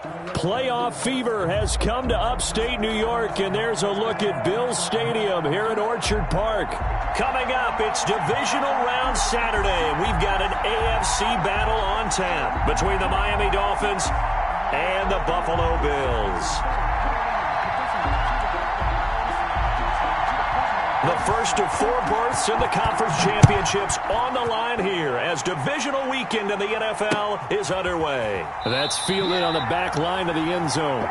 Playoff fever has come to upstate New York, and there's a look at Bills Stadium here at Orchard Park. Coming up, it's divisional round Saturday, and we've got an AFC battle on tap between the Miami Dolphins and the Buffalo Bills. The first of 4 berths in the conference championships on the line here as divisional weekend in the NFL is underway. That's fielded on the back line of the end zone.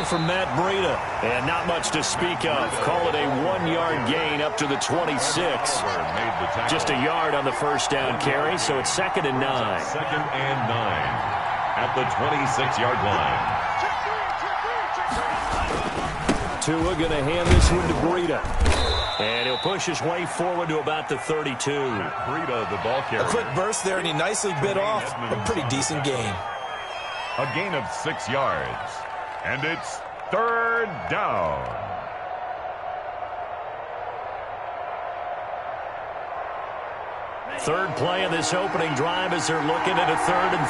From Matt Breida, and not much to speak of. Call it a 1-yard gain up to the 26. Just a yard on the first down carry, so it's 2nd and 9. 2nd and 9 at the 26-yard line. Tua going to hand this one to Breida. And he'll push his way forward to about the 32. Breida, the ball carrier. A quick burst there, and he nicely bit off a pretty decent gain. A gain of 6 yards. And it's 3rd down. Third play of this opening drive as they're looking at a 3rd and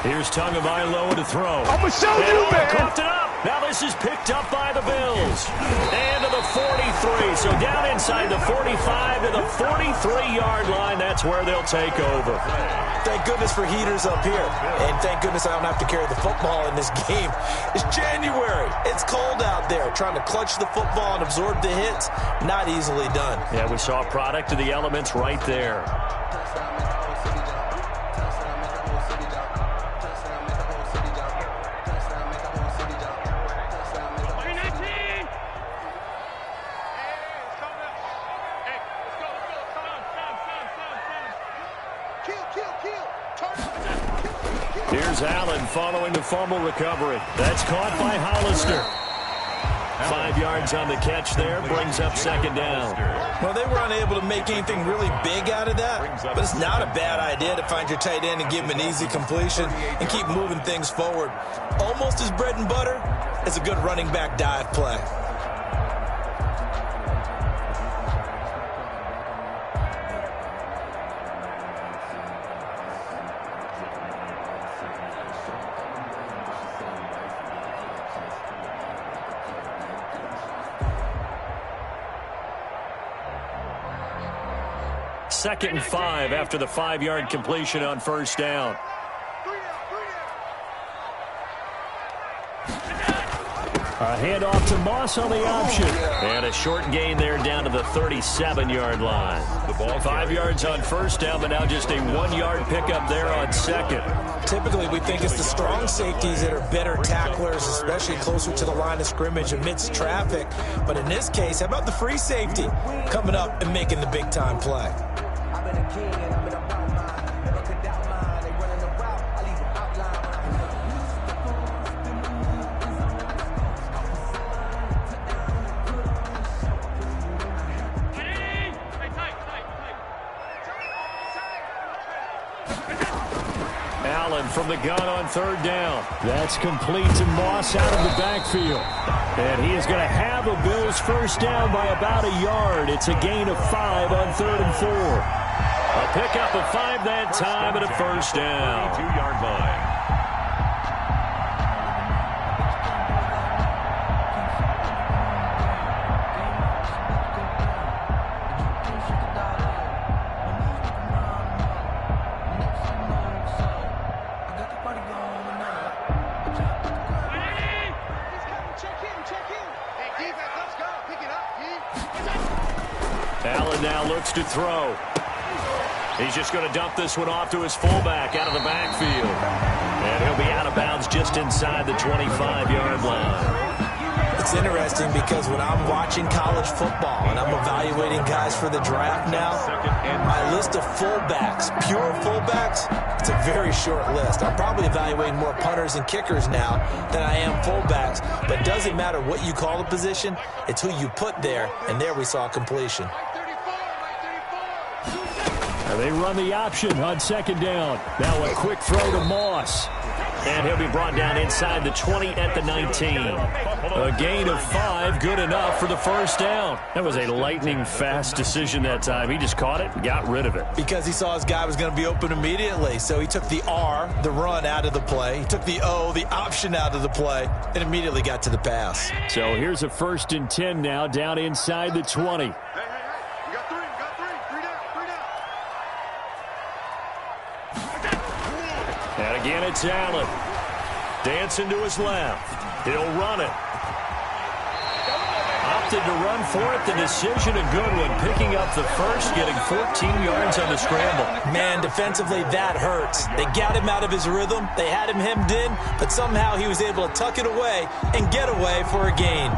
3. Here's Tagovailoa to throw. I'm going to show you, man. Coughed it up. Now this is picked up by the Bills. And to the 43. So down inside the 45 to the 43-yard line. That's where they'll take over. Thank goodness for heaters up here. And thank goodness I don't have to carry the football in this game. It's January. It's cold out there. Trying to clutch the football and absorb the hits, not easily done. Yeah, we saw a product of the elements right there. Here's Allen following the fumble recovery. That's caught by Hollister. 5 yards on the catch there, brings up 2nd down. Well, they were unable to make anything really big out of that, but it's not a bad idea to find your tight end and give him an easy completion and keep moving things forward. Almost as bread and butter as a good running back dive play. Second and 5 after the 5-yard completion on first down. A handoff to Moss on the option. And a short gain there down to the 37-yard line. 5 yards on first down, but now just a 1-yard pickup there on second. Typically, we think it's the strong safeties that are better tacklers, especially closer to the line of scrimmage amidst traffic. But in this case, how about the free safety coming up and making the big-time play? Allen from the gun on third down. That's complete to Moss out of the backfield. And he is going to have a Bills first down by about a yard. It's a gain of 5 on 3rd and 4. A pickup of 5 that time and a first down. 2-yard line. Allen now looks to throw. He's just going to dump this one off to his fullback out of the backfield. And he'll be out of bounds just inside the 25-yard line. It's interesting because when I'm watching college football and I'm evaluating guys for the draft now, my list of fullbacks, pure fullbacks, it's a very short list. I'm probably evaluating more punters and kickers now than I am fullbacks, but it doesn't matter what you call the position, it's who you put there, and there we saw completion. They run the option on second down. Now a quick throw to Moss. And he'll be brought down inside the 20 at the 19. A gain of 5, good enough for the first down. That was a lightning-fast decision that time. He just caught it and got rid of it. Because he saw his guy was going to be open immediately. So he took the R, the run, out of the play. He took the O, the option, out of the play, and immediately got to the pass. So here's a 1st and 10 now, down inside the 20. And again, it's Allen. Dancing to his left. He'll run it. Opted to run for it. The decision, a good one. Picking up the first, getting 14 yards on the scramble. Man, defensively, that hurts. They got him out of his rhythm. They had him hemmed in, but somehow he was able to tuck it away and get away for a gain.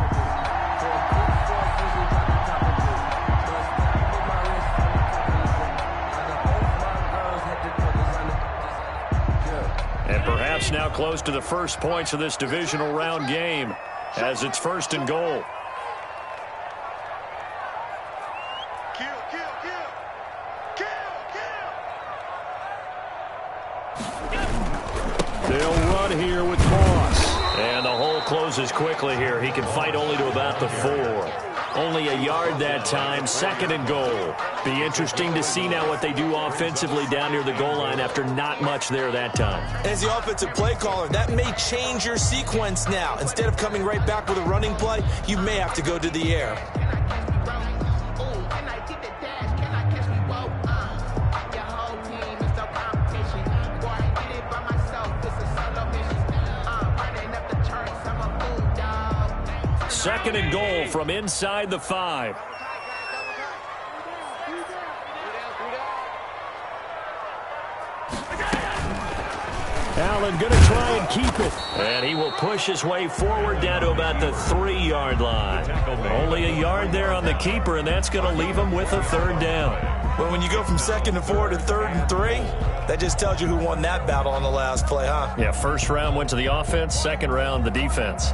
Perhaps now close to the first points of this divisional round game as it's 1st and goal. They'll run here with Moss. And the hole closes quickly here. He can fight only to about the 4. Only a yard that time, 2nd and goal. Be interesting to see now what they do offensively down near the goal line after not much there that time. As the offensive play caller, that may change your sequence now. Instead of coming right back with a running play, you may have to go to the air. Second and goal from inside the 5. Allen going to try and keep it. And he will push his way forward down to about the 3-yard line. Only a yard there on the keeper, and that's going to leave him with a 3rd down. Well, when you go from 2nd and 4 to 3rd and 3, that just tells you who won that battle on the last play, huh? Yeah, 1st round went to the offense, 2nd round the defense.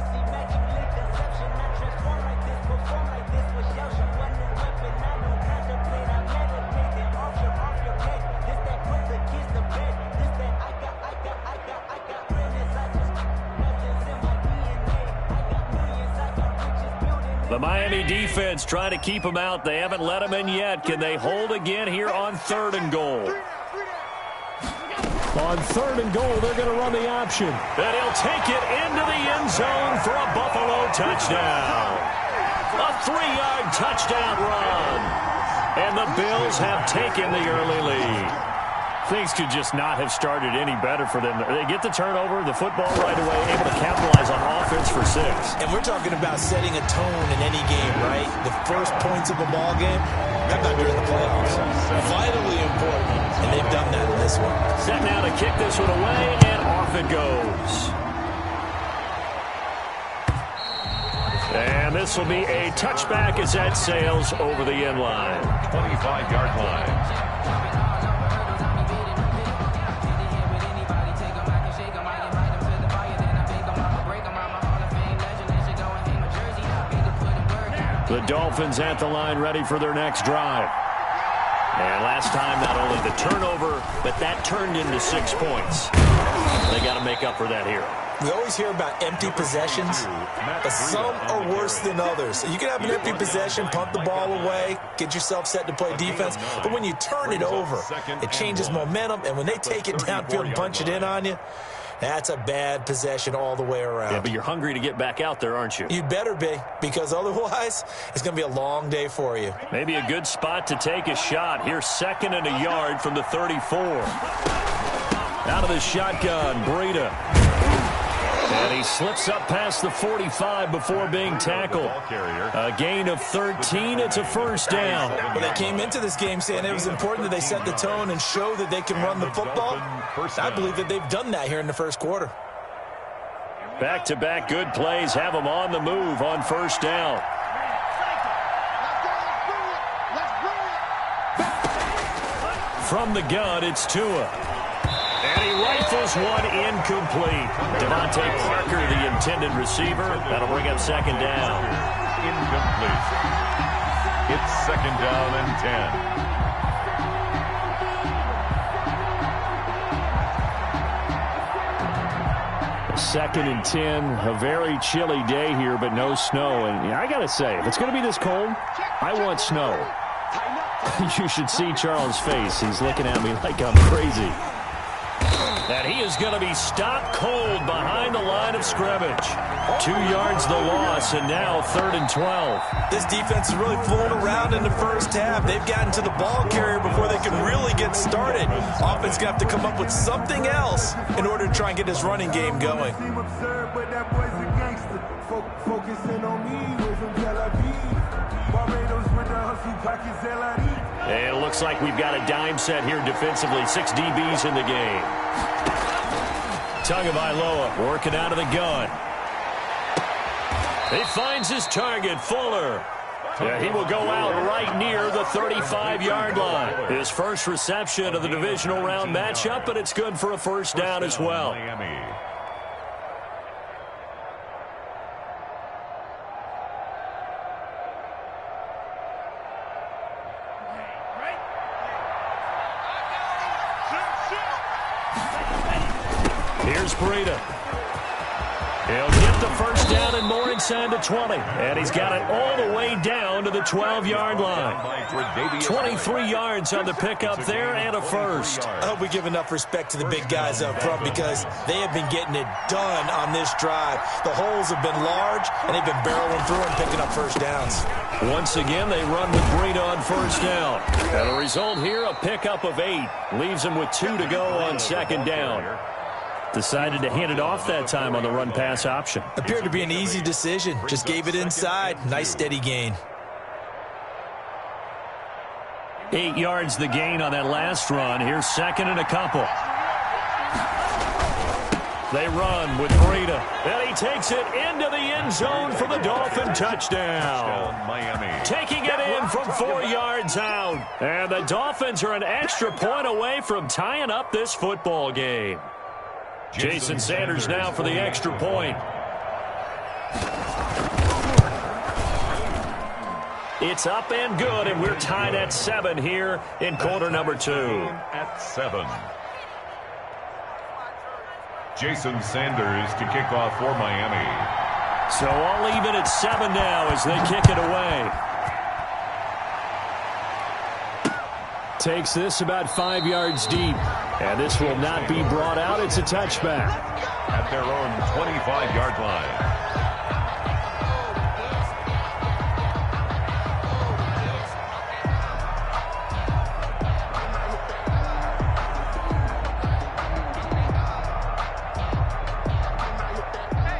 The Miami defense trying to keep him out. They haven't let him in yet. Can they hold again here on 3rd and goal? On 3rd and goal, they're going to run the option. And he'll take it into the end zone for a Buffalo touchdown. A 3-yard touchdown run. And the Bills have taken the early lead. Things could just not have started any better for them. They get the turnover, the football right away, able to capitalize on offense for 6. And we're talking about setting a tone in any game, right? The first points of a ball game, how about during the playoffs? Vitally important, and they've done that in this one. Set now to kick this one away, and off it goes. And this will be a touchback as that sails over the end line. 25-yard line. The Dolphins at the line ready for their next drive. And last time, not only the turnover, but that turned into 6 points. They got to make up for that here. We always hear about empty possessions, but some are worse than others. You can have an empty possession, punt the ball away, get yourself set to play defense, but when you turn it over, it changes momentum, and when they take it downfield and punch it in on you, that's a bad possession all the way around. Yeah, but you're hungry to get back out there, aren't you? You'd better be, because otherwise it's going to be a long day for you. Maybe a good spot to take a shot. Here's 2nd and a yard from the 34. Out of the shotgun, Breida. And he slips up past the 45 before being tackled. A gain of 13. It's a 1st down. Well, they came into this game saying it was important that they set the tone and show that they can run the football. I believe that they've done that here in the first quarter. Back-to-back good plays have them on the move on first down. From the gun, it's Tua. And he rifles one incomplete. Devontae Parker, the intended receiver. That'll bring up second down. Incomplete. It's second down and 10. Second and 10. A very chilly day here, but no snow. And I got to say, if it's going to be this cold, I want snow. You should see Charles' face. He's looking at me like I'm crazy. And he is going to be stopped cold behind the line of scrimmage. 2 yards the loss, and now 3rd and 12. This defense is really fooling around in the first half. They've gotten to the ball carrier before they can really get started. Offense going to have to come up with something else in order to try and get this running game going. It looks like we've got a dime set here defensively. 6 DBs in the game. Tagovailoa working out of the gun. He finds his target, Fuller. Yeah, he will go out right near the 35-yard line. His first reception of the divisional round matchup, but it's good for a first down as well. Miami. Here's Breida. He'll get the first down and more inside the 20. And he's got it all the way down to the 12-yard line. 23 yards on the pickup there and a first. I hope we give enough respect to the big guys up front because they have been getting it done on this drive. The holes have been large, and they've been barreling through and picking up first downs. Once again, they run with Breida on first down. And the result here, a pickup of 8. Leaves them with 2 to go on second down. Decided to hand it off that time on the run-pass option. Appeared to be an easy decision. Just gave it inside. Nice steady gain. 8 yards the gain on that last run. Here's second and a couple. They run with Breida. And he takes it into the end zone for the Dolphin touchdown. Miami. Taking it in from 4 yards out. And the Dolphins are an extra point away from tying up this football game. Jason Sanders now for the extra point. It's up and good, and we're tied at 7 here in quarter number 2. At 7. Jason Sanders to kick off for Miami. So all even at 7 now as they kick it away. Takes this about 5 yards deep. And this will not be brought out. It's a touchback. At their own 25-yard line.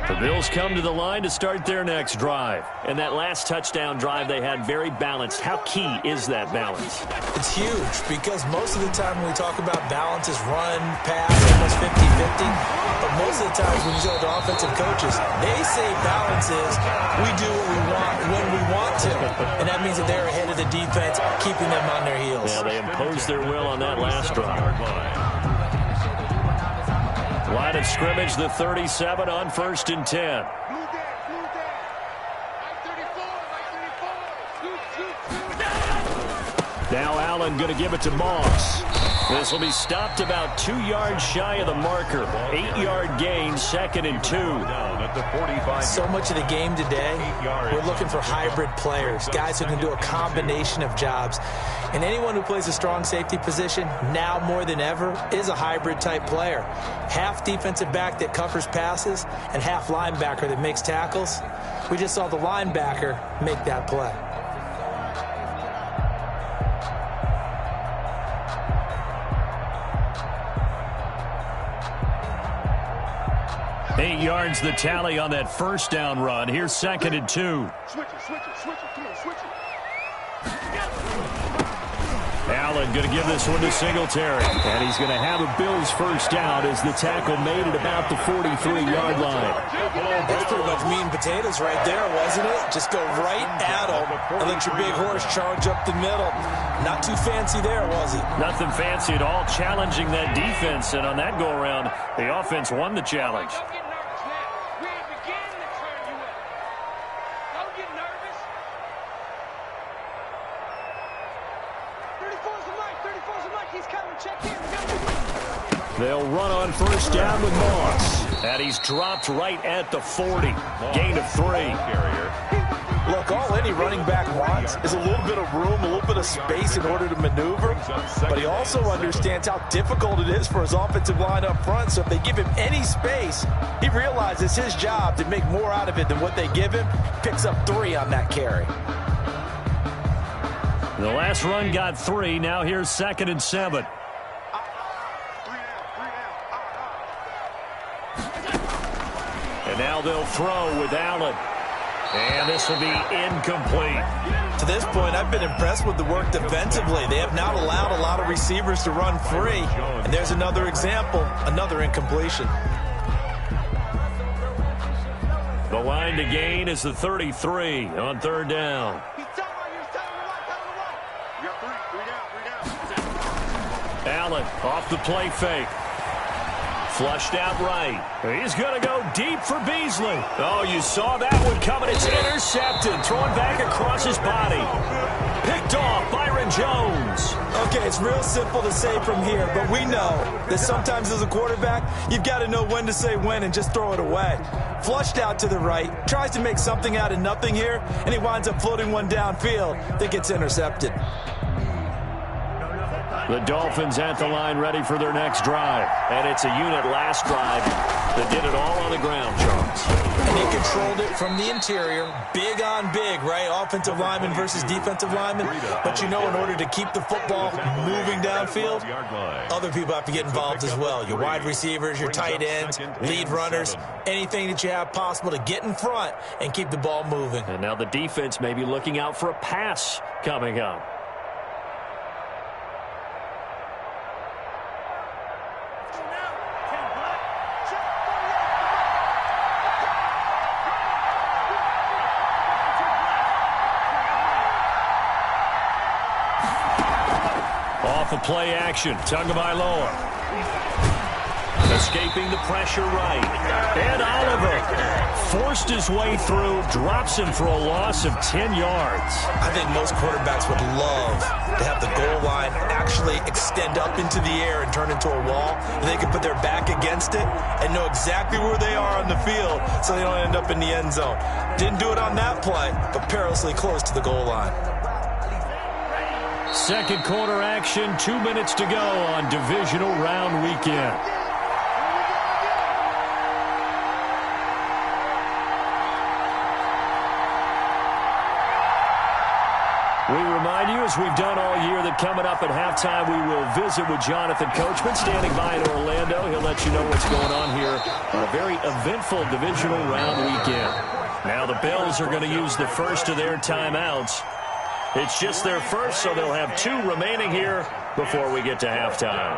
The Bills come to the line to start their next drive. And that last touchdown drive they had very balanced. How key is that balance? It's huge because most of the time when we talk about balance is run, pass, almost 50-50. But most of the times when you go to offensive coaches, they say balance is we do what we want when we want to. And that means that they're ahead of the defense, keeping them on their heels. Yeah, they imposed their will on that last drive. Line of scrimmage, the 37 on 1st and 10. Now Allen going to give it to Moss. This will be stopped about 2 yards shy of the marker. 8-yard gain, 2nd and 2. So much of the game today, we're looking for hybrid players, guys who can do a combination of jobs. And anyone who plays a strong safety position, now more than ever, is a hybrid type player. Half defensive back that covers passes and half linebacker that makes tackles. We just saw the linebacker make that play. Eight yards the tally on that first down run. Here's 2nd and 2. Allen going to give this one to Singletary. And he's going to have a Bills first down as the tackle made it about the 43-yard line. That's pretty much meat and potatoes right there, wasn't it? Just go right at him and let your big horse charge up the middle. Not too fancy there, was he? Nothing fancy at all, challenging that defense. And on that go-around, the offense won the challenge. They'll run on first down with Moss. And he's dropped right at the 40. Gain of 3. Look, all any running back wants is a little bit of room, a little bit of space in order to maneuver. But he also understands how difficult it is for his offensive line up front. So if they give him any space, he realizes his job to make more out of it than what they give him. Picks up 3 on that carry. The last run got 3. Now here's 2nd and 7. And now they'll throw with Allen. And this will be incomplete. To this point, I've been impressed with the work defensively. They have not allowed a lot of receivers to run free. And there's another example, another incompletion. The line to gain is the 33 on 3rd down. Allen off the play fake. Flushed out right. He's going to go deep for Beasley. Oh, you saw that one coming. It's intercepted. Thrown back across his body. Picked off Byron Jones. Okay, it's real simple to say from here, but we know that sometimes as a quarterback, you've got to know when to say when and just throw it away. Flushed out to the right, tries to make something out of nothing here, and he winds up floating one downfield that gets intercepted. The Dolphins at the line ready for their next drive. And it's a unit last drive that did it all on the ground, Charles. And he controlled it from the interior. Big on big, right? Offensive lineman versus defensive lineman. But you know, in order to keep the football moving downfield, other people have to get involved as well. Your wide receivers, your tight ends, lead runners, anything that you have possible to get in front and keep the ball moving. And now the defense may be looking out for a pass coming up. Off a play action. Tagovailoa. Escaping the pressure right. And Oliver forced his way through, drops him for a loss of 10 yards. I think most quarterbacks would love to have the goal line actually extend up into the air and turn into a wall. And they can put their back against it and know exactly where they are on the field so they don't end up in the end zone. Didn't do it on that play, but perilously close to the goal line. Second quarter action, 2 minutes to go on divisional round weekend. We remind you, as we've done all year, that coming up at halftime, we will visit with Jonathan Coachman, standing by in Orlando. He'll let you know what's going on here on a very eventful divisional round weekend. Now the Bills are going to use the first of their timeouts. It's just their first, so they'll have 2 remaining here before we get to halftime.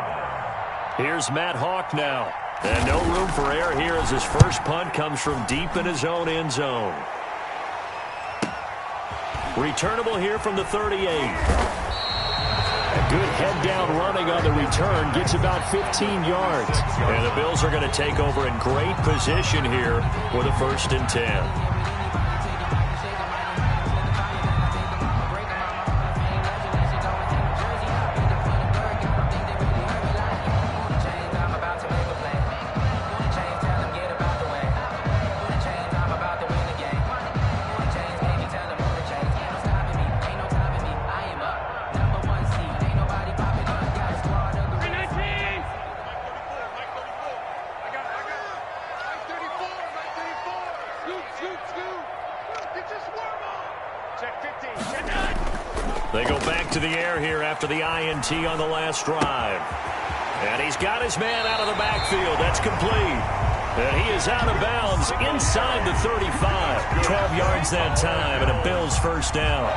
Here's Matt Hawk now. And no room for error here as his first punt comes from deep in his own end zone. Returnable here from the 38. A good head-down running on the return. Gets about 15 yards. And the Bills are going to take over in great position here with a 1st and 10. They go back to the air here after the INT on the last drive. And he's got his man out of the backfield. That's complete. And he is out of bounds inside the 35. 12 yards that time and a Bills first down.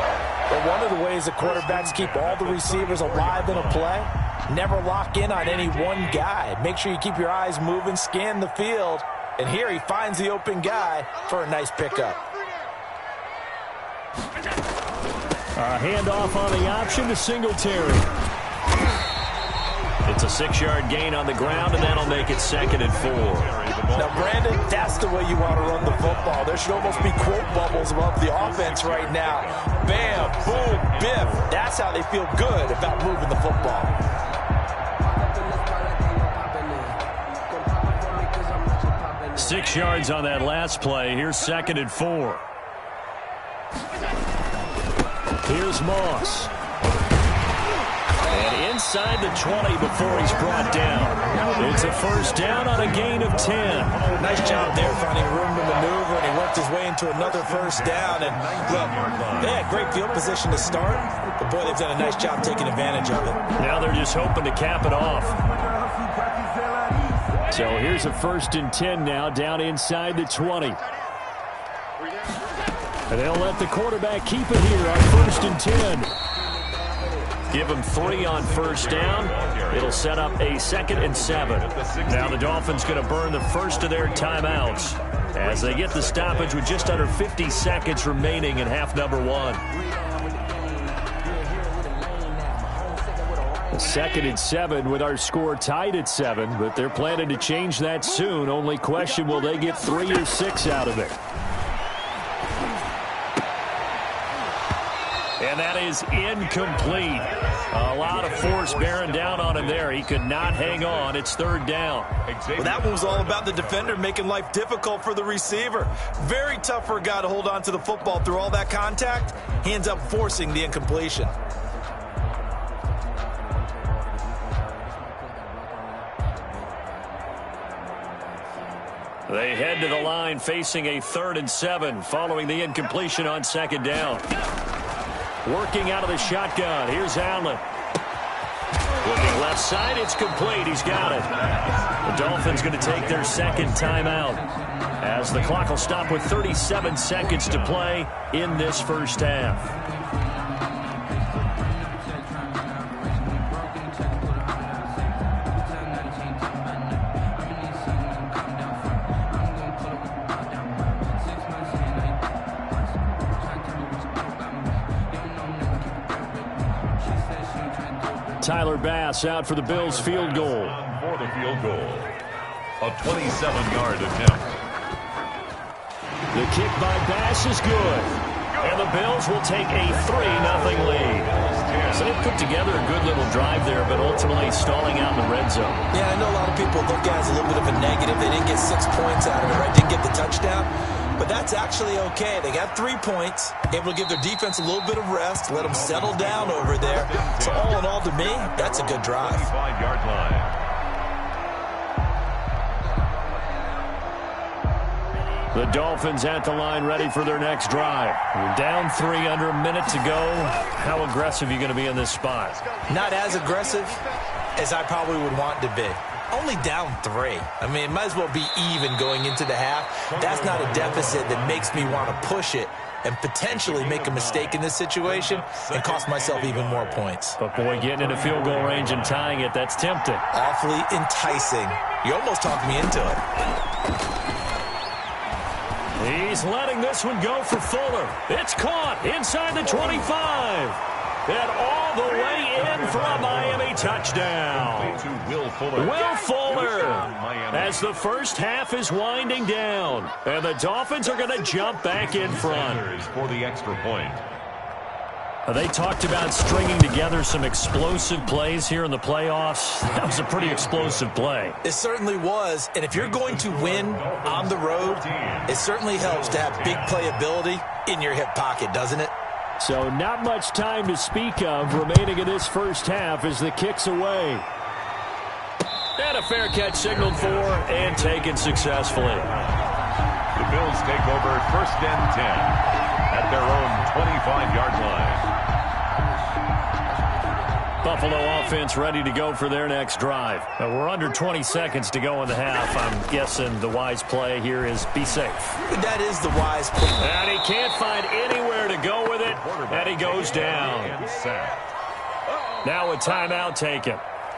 Well, one of the ways the quarterbacks keep all the receivers alive in a play, never lock in on any one guy. Make sure you keep your eyes moving, scan the field, and here he finds the open guy for a nice pickup. A handoff on the option to Singletary. It's a 6-yard gain on the ground, and that'll make it 2nd and 4. Now, Brandon, that's the way you want to run the football. There should almost be quote bubbles above the offense right now. Bam, boom, biff. That's how they feel good about moving the football. Six yards on that last play. Here's 2nd and 4. Here's Moss. And inside the 20 before he's brought down. It's a first down on a gain of 10. Nice job there finding room to maneuver, and he worked his way into another first down. And look, they had great field position to start, but boy, they've done a nice job taking advantage of it. Now they're just hoping to cap it off. So here's a 1st and 10 now, down inside the 20. And they'll let the quarterback keep it here on 1st and 10. Give them 3 on first down. It'll set up a 2nd and 7. Now the Dolphins going to burn the first of their timeouts as they get the stoppage with just under 50 seconds remaining in half number 1. 2nd and 7 with our score tied at 7, but they're planning to change that soon. Only question, will they get 3 or 6 out of it? And that is incomplete. A lot of force bearing down on him there. He could not hang on. It's 3rd down. Well, that one was all about the defender making life difficult for the receiver. Very tough for a guy to hold on to the football through all that contact. He ends up forcing the incompletion. They head to the line facing a 3rd and 7 following the incompletion on 2nd down. Working out of the shotgun. Here's Allen. Looking left side. It's complete. He's got it. The Dolphins going to take their 2nd timeout as the clock will stop with 37 seconds to play in this first half. Tyler Bass out for the Bills field goal. For the field goal. A 27-yard attempt. The kick by Bass is good. And the Bills will take a 3-0 lead. So they put together a good little drive there, but ultimately stalling out in the red zone. Yeah, I know a lot of people look at it as a little bit of a negative. They didn't get 6 points out of it, right? Didn't get the touchdown. But that's actually okay. They got 3 points, able to give their defense a little bit of rest, let them settle down over there. So all in all, to me, that's a good drive. 25-yard line. The Dolphins at the line ready for their next drive. We're down 3 under a minute to go. How aggressive are you going to be in this spot? Not as aggressive as I probably would want to be. Only down 3. I mean, it might as well be even going into the half. That's not a deficit that makes me want to push it and potentially make a mistake in this situation and cost myself even more points. But, boy, getting into field goal range and tying it, that's tempting. Awfully enticing. You almost talked me into it. He's letting this one go for Fuller. It's caught inside the 25. And all the way in for a Miami touchdown. Will Fuller, as the first half is winding down. And the Dolphins are going to jump back in front. For the extra point. They talked about stringing together some explosive plays here in the playoffs. That was a pretty explosive play. It certainly was. And if you're going to win on the road, it certainly helps to have big playability in your hip pocket, doesn't it? So not much time to speak of remaining in this first half as the kick's away. And a fair catch signaled for and taken successfully. The Bills take over 1st and 10 at their own 25-yard line. Buffalo offense ready to go for their next drive. We're under 20 seconds to go in the half. I'm guessing the wise play here is be safe. That is the wise play. And he can't find anywhere to go with it, and he goes down. Now a timeout taken.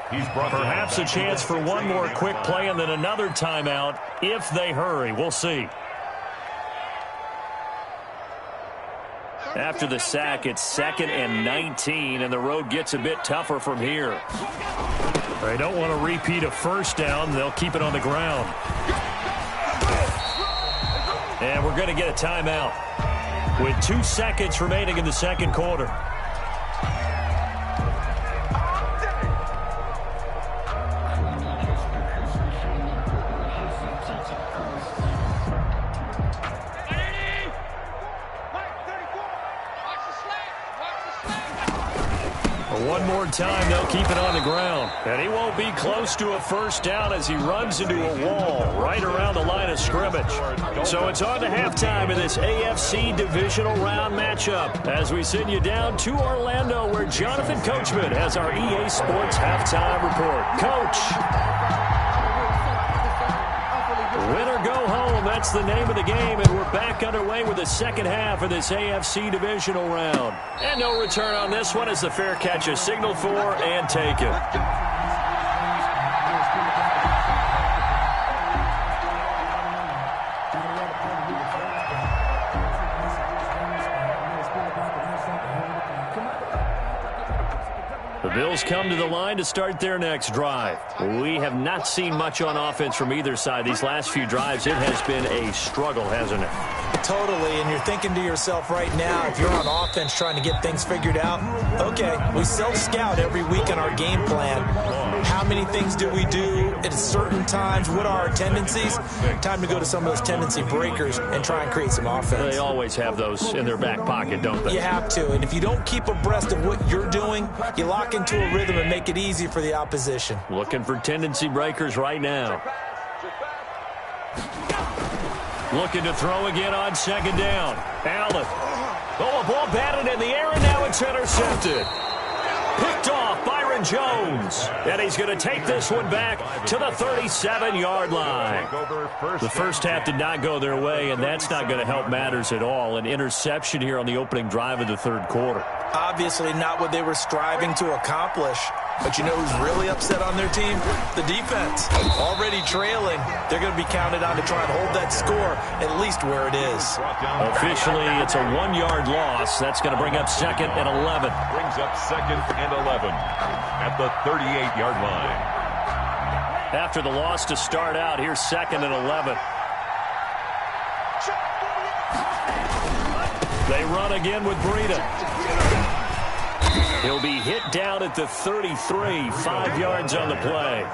Perhaps a chance for one more quick play and then another timeout if they hurry. We'll see. After the sack, it's 2nd and 19, and the road gets a bit tougher from here. They don't want to repeat a first down. They'll keep it on the ground. And we're going to get a timeout with 2 seconds remaining in the second quarter. One more time, they'll keep it on the ground. And he won't be close to a first down as he runs into a wall right around the line of scrimmage. So it's on to halftime in this AFC divisional round matchup as we send you down to Orlando where Jonathan Coachman has our EA Sports halftime report. Coach. Win or go home, that's the name of the game, and we're back underway with the second half of this AFC divisional round. And no return on this one as the fair catch is signaled for and taken. The Bills come to the line to start their next drive. We have not seen much on offense from either side. These last few drives, it has been a struggle, hasn't it? Totally, and you're thinking to yourself right now, if you're on offense trying to get things figured out, okay, we self-scout every week on our game plan. How many things do we do at certain times? What are our tendencies? Time to go to some of those tendency breakers and try and create some offense. They always have those in their back pocket, don't they? You have to, and if you don't keep abreast of what you're doing, you lock into a rhythm and make it easy for the opposition. Looking for tendency breakers right now. Looking to throw again on second down. Allen. Oh, a ball batted in the air, and now it's intercepted. Picked off Byron Jones. And he's going to take this one back to the 37-yard line. The first half did not go their way, and that's not going to help matters at all. An interception here on the opening drive of the third quarter. Obviously not what they were striving to accomplish. But you know who's really upset on their team? The defense. Already trailing. They're going to be counted on to try and hold that score at least where it is. Officially, it's a 1-yard loss. That's going to bring up 2nd and 11. Brings up 2nd and 11 at the 38-yard line. After the loss to start out, here's 2nd and 11. They run again with Breida. He'll be hit down at the 33, 5 yards on the play.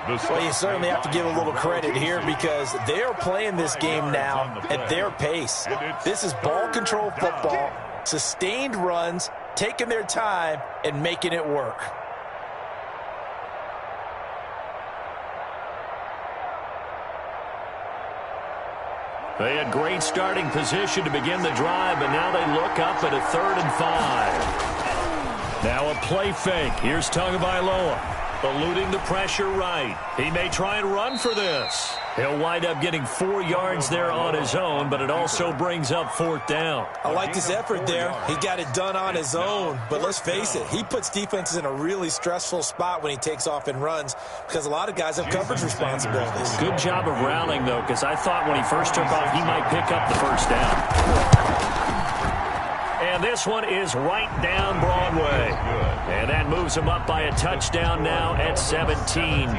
Well, you certainly have to give a little credit here because they're playing this game now at their pace. This is ball control football, sustained runs, taking their time, and making it work. They had great starting position to begin the drive, but now they look up at a 3rd and 5. Now a play fake. Here's Tagovailoa, eluding the pressure right. He may try and run for this. He'll wind up getting 4 yards there on his own, but it also brings up 4th down. I like his effort there. He got it done on his own. But let's face it, he puts defenses in a really stressful spot when he takes off and runs because a lot of guys have coverage responsibilities. Good job of rallying, though, because I thought when he first took off, he might pick up the first down. And this one is right down Broadway. And that moves him up by a touchdown now at 17-10.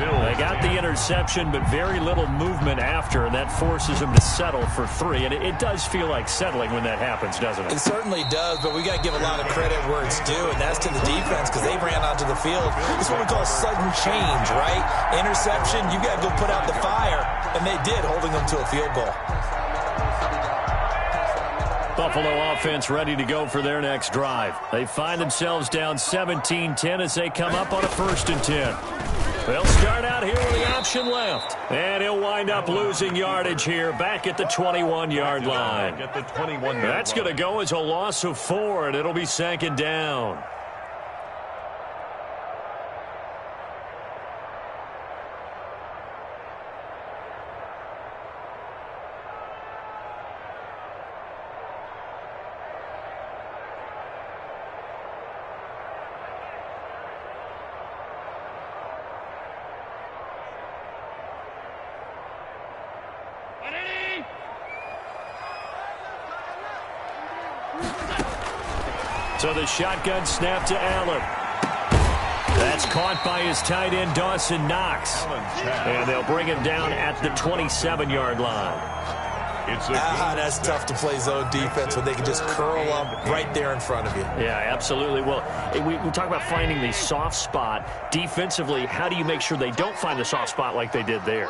They got the interception, but very little movement after, and that forces him to settle for 3. And it does feel like settling when that happens, doesn't it? It certainly does, but we got to give a lot of credit where it's due, and that's to the defense because they ran onto the field. It's what we call sudden change, right? Interception, you got to go put out the fire, and they did, holding them to a field goal. Buffalo offense ready to go for their next drive. They find themselves down 17-10 as they come up on a 1st and 10. They'll start out here with the option left. And he'll wind up losing yardage here back at the 21-yard line. That's going to go as a loss of 4, and it'll be 2nd down. So the shotgun snap to Allen. That's caught by his tight end, Dawson Knox. And they'll bring him down at the 27-yard line. That's tough to play zone defense when they can just curl up right there in front of you. Yeah, absolutely. Well, we talk about finding the soft spot. Defensively, how do you make sure they don't find the soft spot like they did there?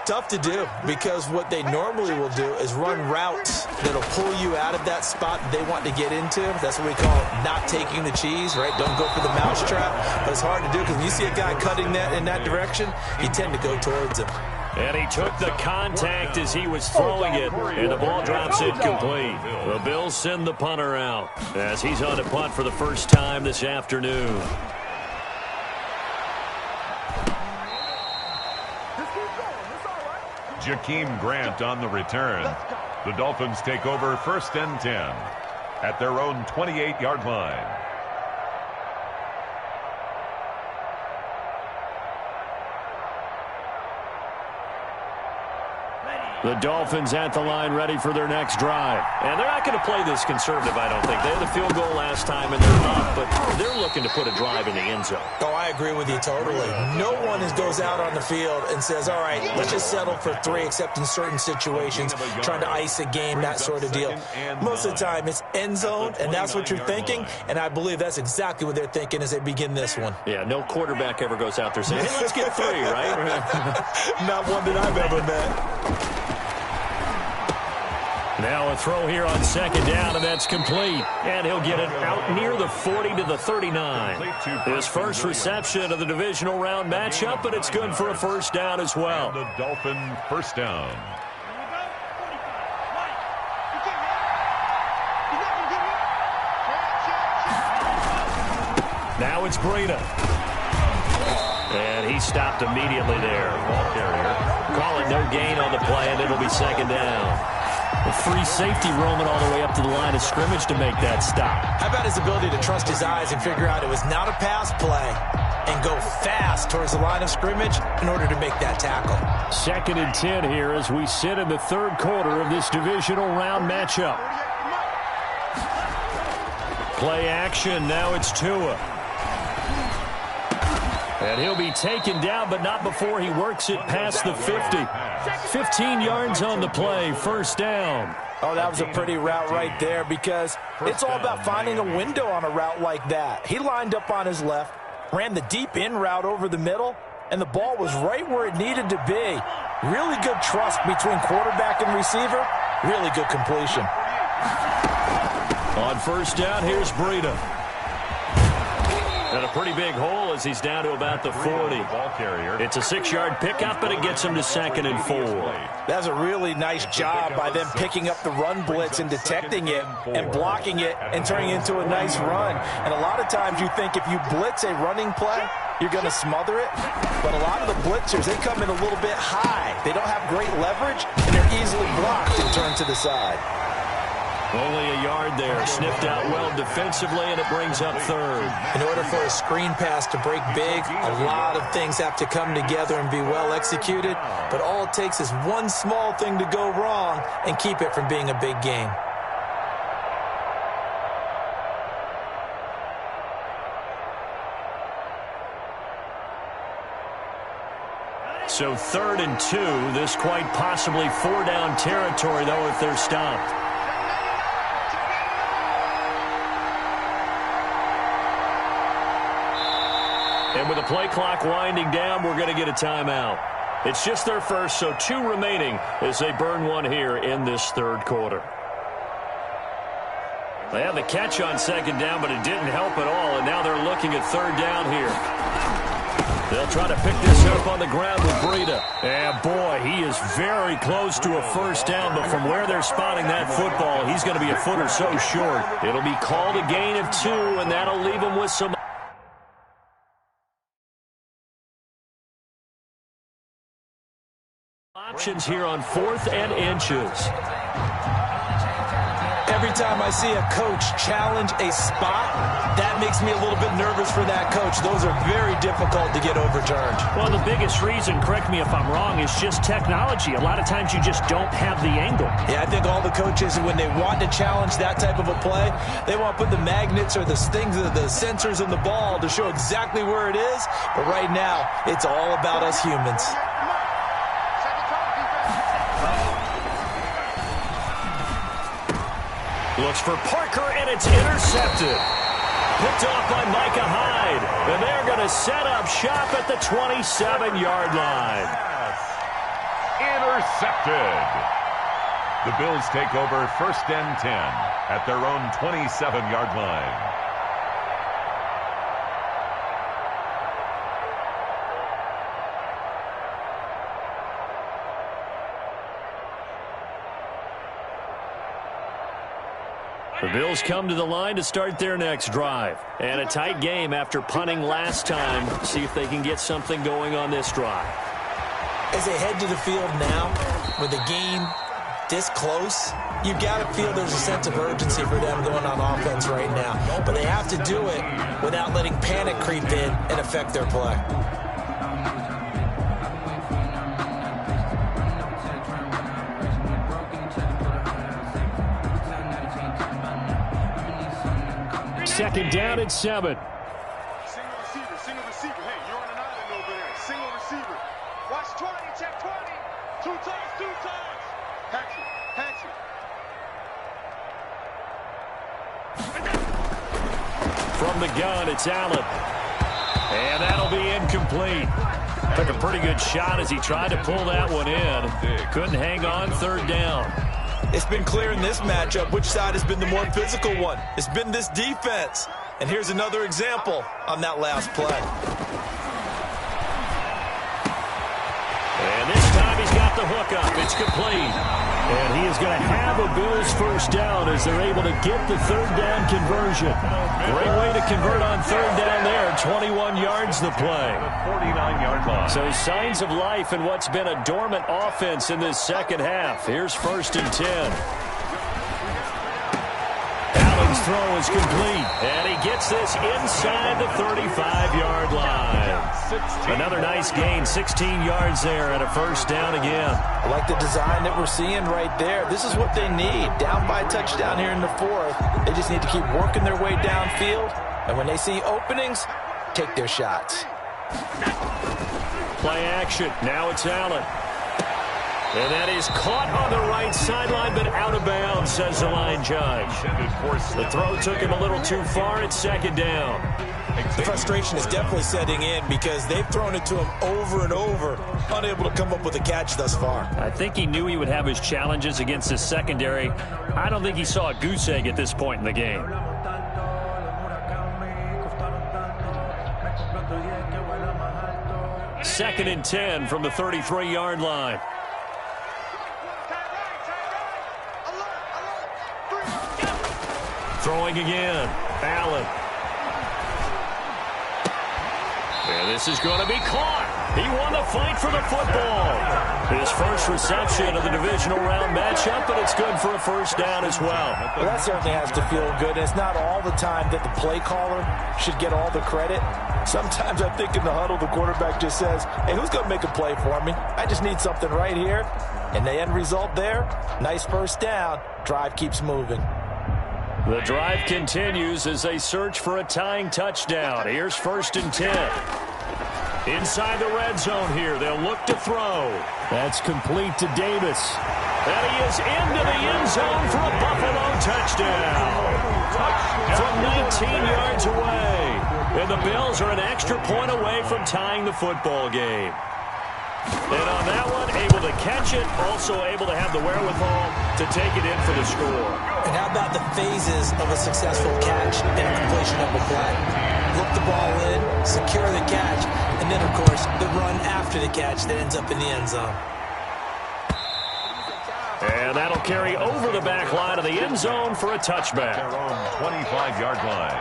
Tough to do, because what they normally will do is run routes that'll pull you out of that spot they want to get into. That's what we call not taking the cheese, right? Don't go for the mousetrap. But it's hard to do because when you see a guy cutting that in that direction, you tend to go towards him. And he took the contact as he was throwing it, and the ball drops incomplete. The Bills send the punter out as he's on to punt for the first time this afternoon. Jakeem Grant on the return. The Dolphins take over 1st and 10 at their own 28-yard line. The Dolphins at the line, ready for their next drive. And they're not going to play this conservative, I don't think. They had the field goal last time, and they're up, but they're looking to put a drive in the end zone. Oh, I agree with you totally. No one goes out on the field and says, all right, let's just settle for 3, except in certain situations, trying to ice a game, that sort of deal. Most of the time, it's end zone, and that's what you're thinking, and I believe that's exactly what they're thinking as they begin this one. Yeah, no quarterback ever goes out there saying, hey, let's get 3, right? Not one that I've ever met. Now a throw here on 2nd down, and that's complete. And he'll get it out near the 40 to the 39. His first reception of the divisional round matchup, but it's good for a first down as well. The Dolphin first down. Now it's Breida. And he stopped immediately there. Ball carrier. Call it no gain on the play, and it'll be 2nd down. A free safety roaming all the way up to the line of scrimmage to make that stop. How about his ability to trust his eyes and figure out it was not a pass play and go fast towards the line of scrimmage in order to make that tackle. 2nd and 10 here as we sit in the 3rd quarter of this divisional round matchup. Play action. Now it's Tua. And he'll be taken down, but not before he works it past the 50. 15 yards on the play, first down. Oh, that was a pretty route right there because it's all about finding a window on a route like that. He lined up on his left, ran the deep in route over the middle, and the ball was right where it needed to be. Really good trust between quarterback and receiver. Really good completion. On first down, here's Breida. And a pretty big hole as he's down to about the 40. Ball carrier. It's a 6-yard pickup, but it gets him to 2nd and 4. That's a really nice job by them picking up the run blitz and detecting it and blocking it and turning it into a nice run. And a lot of times you think if you blitz a running play, you're going to smother it. But a lot of the blitzers, they come in a little bit high. They don't have great leverage, and they're easily blocked and turned to the side. Only a yard there. Sniffed out well defensively, and it brings up 3rd. In order for a screen pass to break big, a lot of things have to come together and be well executed. But all it takes is one small thing to go wrong and keep it from being a big game. So 3rd and 2. This quite possibly 4-down territory, though, if they're stopped. And with the play clock winding down, we're going to get a timeout. It's just their first, so 2 remaining as they burn one here in this 3rd quarter. They had the catch on 2nd down, but it didn't help at all, and now they're looking at 3rd down here. They'll try to pick this up on the ground with Breida. And, boy, he is very close to a first down, but from where they're spotting that football, he's going to be a foot or so short. It'll be called a gain of 2, and that'll leave him with some options here on 4th and inches. Every time I see a coach challenge a spot, that makes me a little bit nervous for that coach. Those are very difficult to get overturned. Well, the biggest reason, correct me if I'm wrong, is just technology. A lot of times you just don't have the angle. Yeah, I think all the coaches, when they want to challenge that type of a play, they want to put the magnets or the things, the sensors in the ball to show exactly where it is. But right now, it's all about us humans. Looks for Parker, and it's intercepted. Picked off by Micah Hyde. And they're going to set up shop at the 27-yard line. Intercepted. The Bills take over 1st and 10 at their own 27-yard line. The Bills come to the line to start their next drive. And a tight game after punting last time. See if they can get something going on this drive. As they head to the field now, with the game this close, you've got to feel there's a sense of urgency for them going on offense right now. But they have to do it without letting panic creep in and affect their play. Second down and 7. Single receiver. Hey, you're on an island over there. Single receiver. Watch 20, check 20. Two times. Catch it. From the gun, it's Allen. And that'll be incomplete. Took a pretty good shot as he tried to pull that one in. Couldn't hang on, 3rd down. It's been clear in this matchup which side has been the more physical one. It's been this defense. And here's another example on that last play. And this time he's got the hook up. It's complete. And he is going to have a Bills 1st down as they're able to get the 3rd down conversion. Great way to convert on 3rd down there. 21 yards the play. 49-yard line. So signs of life in what's been a dormant offense in this second half. Here's 1st and 10. Allen's throw is complete. And he gets this inside the 35-yard line. Another nice gain, 16 yards there and a 1st down again. I like the design that we're seeing right there. This is what they need. Down by a touchdown here in the 4th. They just need to keep working their way downfield. And when they see openings, take their shots. Play action. Now it's Allen. And that is caught on the right sideline, but out of bounds, says the line judge. The throw took him a little too far. It's 2nd down. The frustration is definitely setting in because they've thrown it to him over and over, unable to come up with a catch thus far. I think he knew he would have his challenges against his secondary. I don't think he saw a goose egg at this point in the game. Second and 10 from the 33-yard line. Throwing again. Allen. And this is going to be caught. He won the fight for the football. His first reception of the divisional round matchup, but it's good for a 1st down as well. Well, that certainly has to feel good. It's not all the time that the play caller should get all the credit. Sometimes I think in the huddle, the quarterback just says, hey, who's going to make a play for me? I just need something right here. And the end result there, nice 1st down. Drive keeps moving. The drive continues as they search for a tying touchdown. Here's 1st and 10. Inside the red zone here. They'll look to throw. That's complete to Davis. And he is into the end zone for a Buffalo touchdown. From 19 yards away. And the Bills are an extra point away from tying the football game. And on that one, able to catch it, also able to have the wherewithal to take it in for the score. And how about the phases of a successful catch and a completion of a play? Look the ball in, secure the catch, and then, of course, the run after the catch that ends up in the end zone. And that'll carry over the back line of the end zone for a touchback. Their own 25-yard line.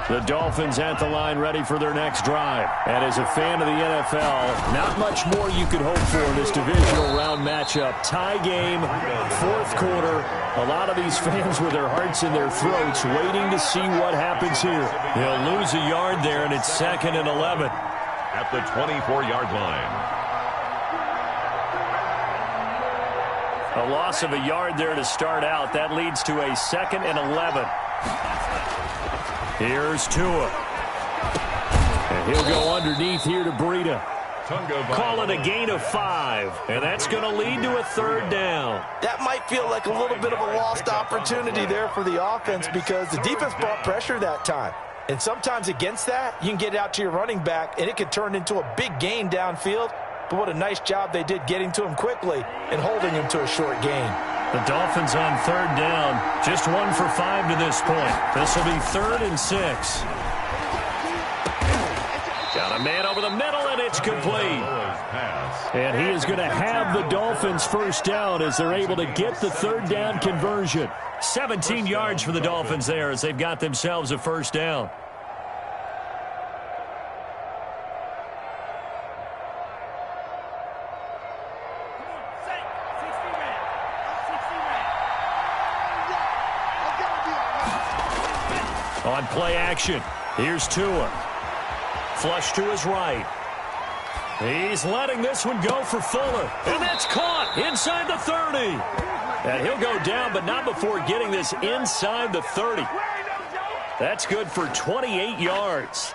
The Dolphins at the line ready for their next drive. And as a fan of the NFL, not much more you could hope for in this divisional round matchup. Tie game, fourth quarter. A lot of these fans with their hearts in their throats waiting to see what happens here. They'll lose a yard there, and it's 2nd and 11. At the 24-yard line. A loss of a yard there to start out. That leads to a 2nd and 11. Here's Tua. And he'll go underneath here to Breida. Call it a gain of 5. And that's going to lead to a 3rd down. That might feel like a little bit of a lost opportunity there for the offense because the defense brought pressure that time. And sometimes against that, you can get it out to your running back, and it could turn into a big gain downfield. But what a nice job they did getting to him quickly and holding him to a short gain. The Dolphins on 3rd down, just 1 for 5 to this point. This will be 3rd and 6. Got a man over the middle, and it's complete. And he is going to have the Dolphins first down as they're able to get the 3rd down conversion. 17 yards for the Dolphins there as they've got themselves a first down. On play action, here's Tua. Flush to his right. He's letting this one go for Fuller. And that's caught inside the 30. And he'll go down, but not before getting this inside the 30. That's good for 28 yards.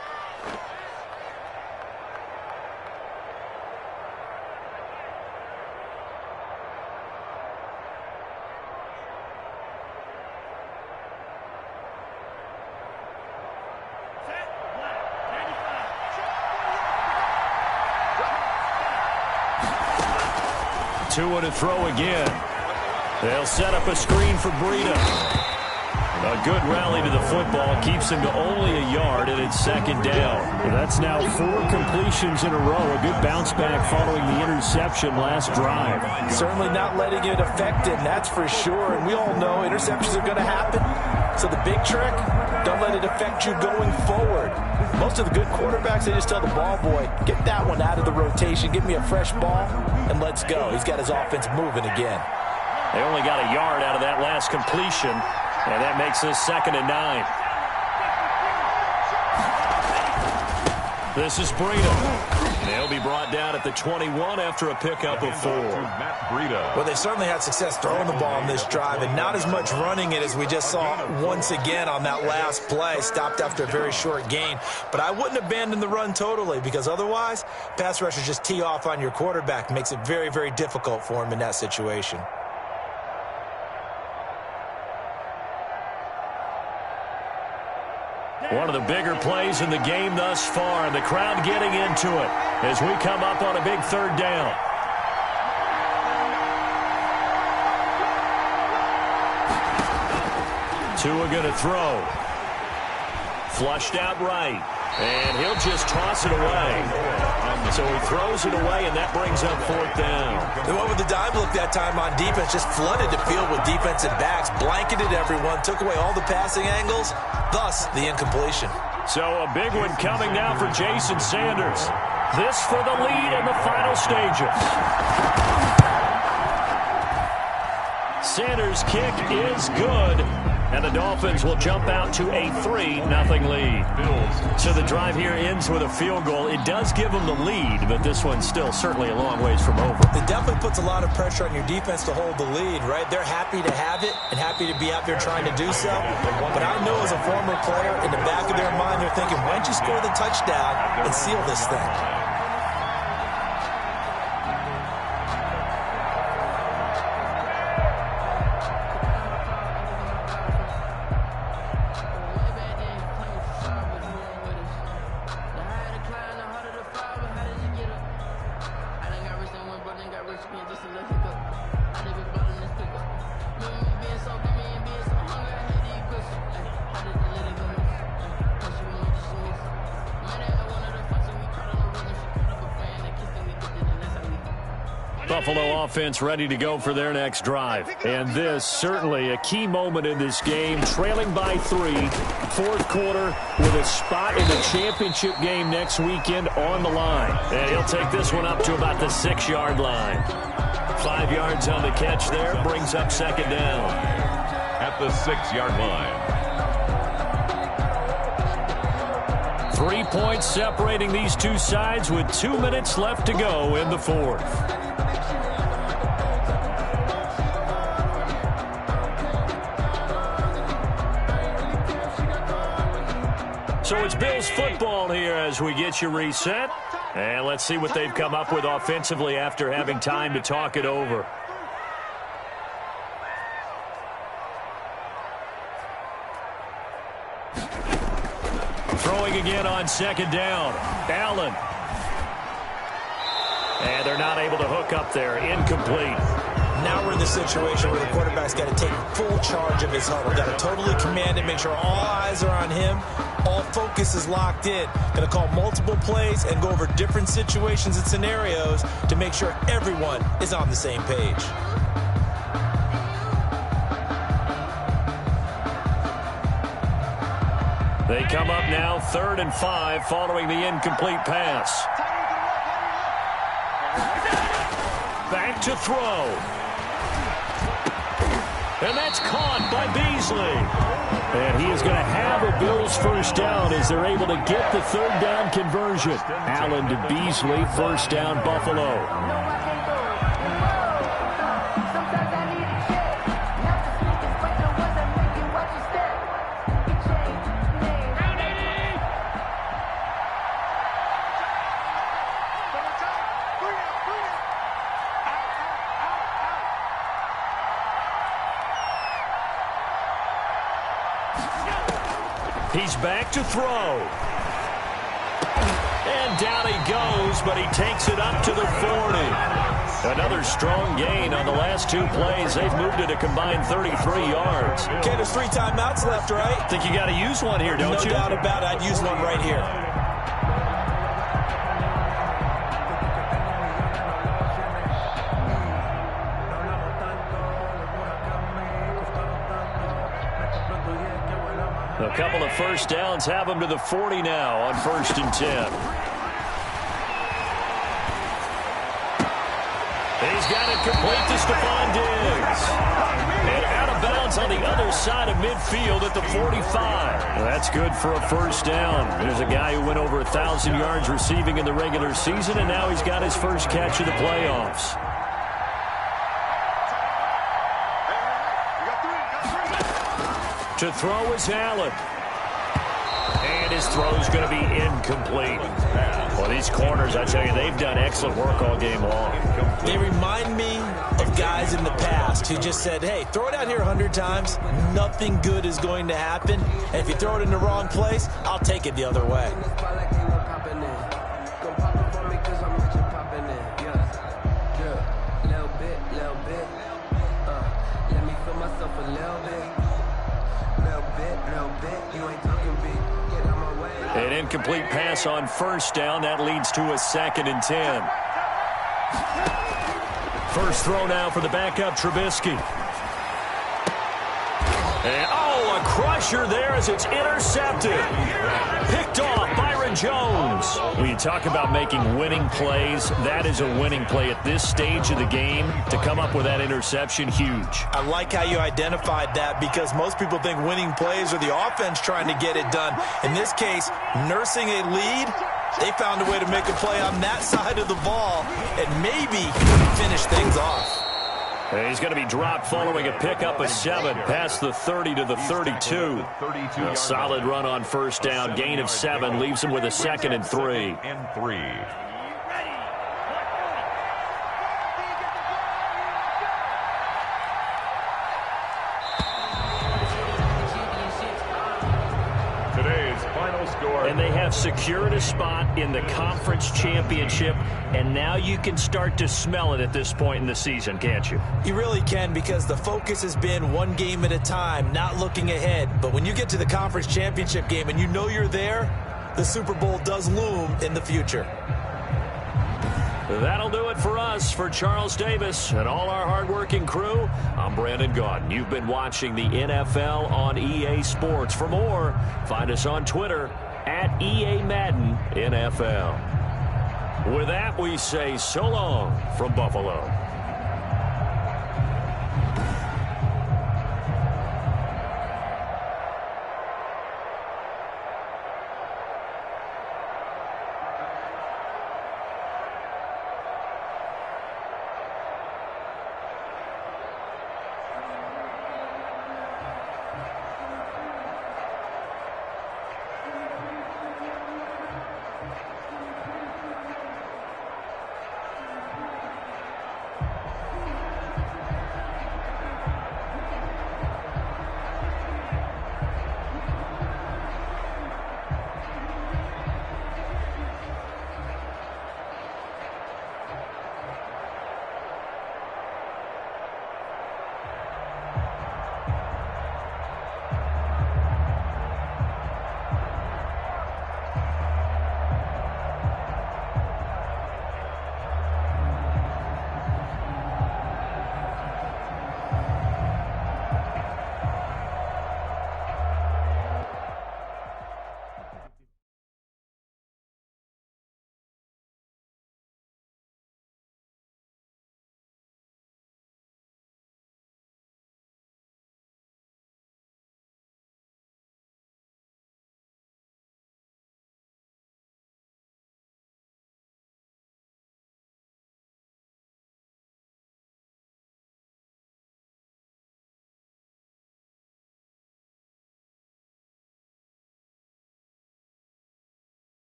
Tua to throw again. They'll set up a screen for Breida. A good rally to the football keeps him to only a yard, and it's 2nd down. That's now 4 completions in a row. A good bounce back following the interception last drive. Certainly not letting it affect him, that's for sure. And we all know interceptions are going to happen. So the big trick, don't let it affect you going forward. Most of the good quarterbacks, they just tell the ball boy, get that one out of the rotation, give me a fresh ball, and let's go. He's got his offense moving again. They only got a yard out of that last completion, and that makes this 2nd and 9. This is Breida. They'll be brought down at the 21 after a pickup of 4. Matt Breida. Well, they certainly had success throwing the ball on this drive, and not as much running it as we just saw once again on that last play. Stopped after a very short gain. But I wouldn't abandon the run totally, because otherwise, pass rushers just tee off on your quarterback. Makes it very, very difficult for him in that situation. One of the bigger plays in the game thus far, and the crowd getting into it as we come up on a big 3rd down. Tua going to throw. Flushed out right, and he'll just toss it away. So he throws it away, and that brings up 4th down. They went with the dime look that time on defense, just flooded the field with defensive backs, blanketed everyone, took away all the passing angles, thus the incompletion. So a big one coming now for Jason Sanders. This for the lead in the final stages. Sanders' kick is good, and the Dolphins will jump out to a 3-0 lead. So the drive here ends with a field goal. It does give them the lead, but this one's still certainly a long ways from over. It definitely puts a lot of pressure on your defense to hold the lead, right? They're happy to have it and happy to be out there trying to do so. But I know as a former player, in the back of their mind, they're thinking, why don't you score the touchdown and seal this thing? Buffalo offense ready to go for their next drive. And this, certainly a key moment in this game, trailing by 3, fourth quarter, with a spot in the championship game next weekend on the line. And he'll take this one up to about the 6-yard line. 5 yards on the catch there, brings up second down. At the 6-yard line. 3 points separating these two sides with 2 minutes left to go in the fourth. So it's Bills football here as we get you reset. And let's see what they've come up with offensively after having time to talk it over. Throwing again on second down. Allen. And they're not able to hook up there. Incomplete. Now we're in the situation where the quarterback's got to take full charge of his huddle. Got to totally command it, make sure all eyes are on him. All focus is locked in. Going to call multiple plays and go over different situations and scenarios to make sure everyone is on the same page. They come up now 3rd and 5 following the incomplete pass. Back to throw. And that's caught by Beasley. And he is going to have a Bills first down as they're able to get the 3rd down conversion. Allen to Beasley, first down Buffalo. He's back to throw. And down he goes, but he takes it up to the 40. Another strong gain on the last 2 plays. They've moved it a combined 33 yards. Okay, there's 3 timeouts left, right? Think you got to use one here, don't you? No doubt about it. I'd use one right here. A couple of first downs have them to the 40 now on 1st and 10. He's got it complete to Stephon Diggs. And out of bounds on the other side of midfield at the 45. Well, that's good for a first down. There's a guy who went over 1,000 yards receiving in the regular season, and now he's got his first catch of the playoffs. To throw is Allen. And his throw is going to be incomplete. Well, these corners, I tell you, they've done excellent work all game long. They remind me of guys in the past who just said, hey, throw it out here 100 times. Nothing good is going to happen. And if you throw it in the wrong place, I'll take it the other way. An incomplete pass on first down. That leads to a 2nd and 10. First throw now for the backup, Trubisky. And, a crusher there as it's intercepted. Picked off Byron Jones. When you talk about making winning plays, that is a winning play at this stage of the game. To come up with that interception, huge. I like how you identified that because most people think winning plays are the offense trying to get it done. In this case, nursing a lead, they found a way to make a play on that side of the ball and maybe finish things off. He's going to be dropped following a pickup of 7 past the 30 to the 32. A solid run on first down. Gain of 7 leaves him with a 2nd and 3. And they have secured a spot in the conference championship, and now you can start to smell it at this point in the season, can't you? You really can, because the focus has been one game at a time, not looking ahead. But when you get to the conference championship game and you know you're there, the Super Bowl does loom in the future. That'll do it for us. For Charles Davis and all our hardworking crew, I'm Brandon Gaudin. You've been watching the NFL on EA Sports. For more, find us on Twitter at EA Madden NFL. With that, we say so long from Buffalo.